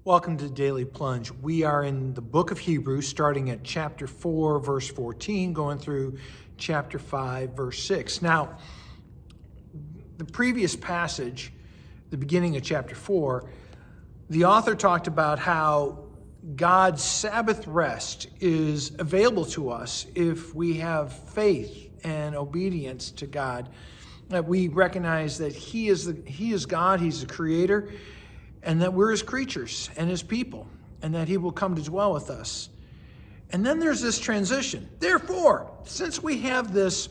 Welcome to Daily Plunge. We are in the book of Hebrews, starting at chapter 4, verse 14, going through chapter 5, verse 6. Now, the previous passage, the beginning of chapter 4, the author talked about how God's Sabbath rest is available to us if we have faith and obedience to God. That we recognize that He is God, He's the Creator, and that we're His creatures and His people, and that He will come to dwell with us. And then there's this transition. Therefore, since we have this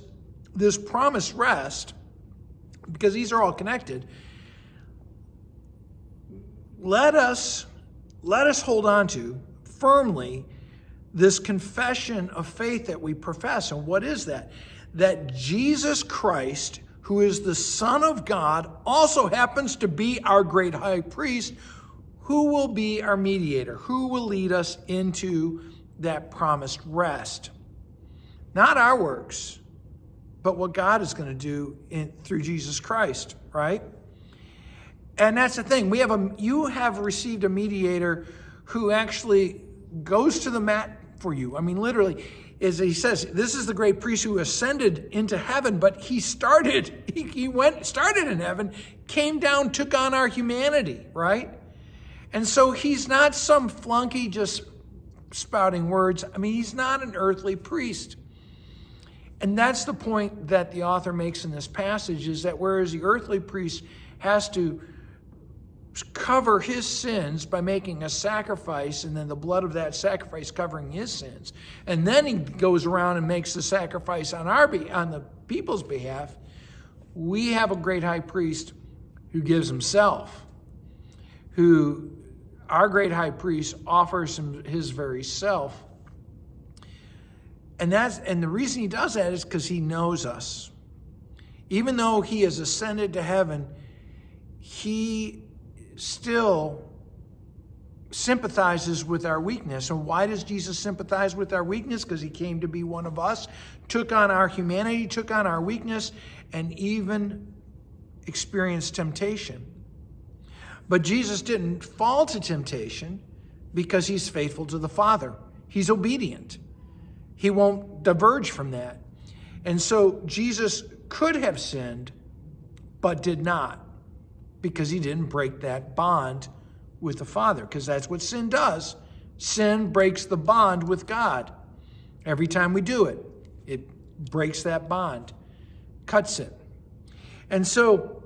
promised rest, because these are all connected, let us hold on to firmly this confession of faith that we profess. And what is that? That Jesus Christ, who is the Son of God, also happens to be our great high priest, who will be our mediator, who will lead us into that promised rest. Not our works, but what God is going to do through Jesus Christ, right? And that's the thing. You have received a mediator who actually goes to the mat for you. I mean, literally, as he says, this is the great priest who ascended into heaven, but he started in heaven, came down, took on our humanity, right? And so he's not some flunky just spouting words. I mean, he's not an earthly priest. And that's the point that the author makes in this passage, is that whereas the earthly priest has to cover his sins by making a sacrifice, and then the blood of that sacrifice covering his sins, and then he goes around and makes the sacrifice on the people's behalf, we have a great high priest who gives himself, our great high priest offers him his very self. And the reason he does that is because he knows us. Even though he has ascended to heaven, he still sympathizes with our weakness. And why does Jesus sympathize with our weakness? Because he came to be one of us, took on our humanity, took on our weakness, and even experienced temptation. But Jesus didn't fall to temptation because he's faithful to the Father. He's obedient. He won't diverge from that. And so Jesus could have sinned, but did not, because he didn't break that bond with the Father, because that's what sin does. Sin breaks the bond with God. Every time we do it, it breaks that bond, cuts it. And so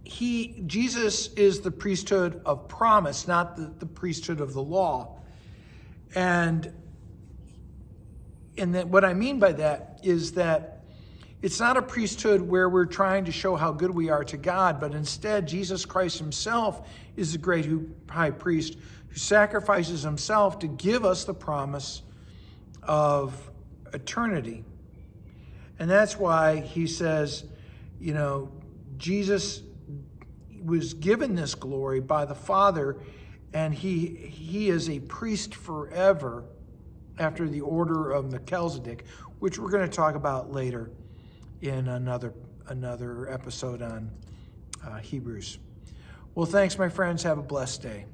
Jesus is the priesthood of promise, not the priesthood of the law. And that what I mean by that is that it's not a priesthood where we're trying to show how good we are to God, but instead Jesus Christ himself is the great high priest who sacrifices himself to give us the promise of eternity. And that's why he says, Jesus was given this glory by the Father, and he is a priest forever after the order of Melchizedek, which we're going to talk about later in another episode on Hebrews. Well, thanks, my friends. Have a blessed day.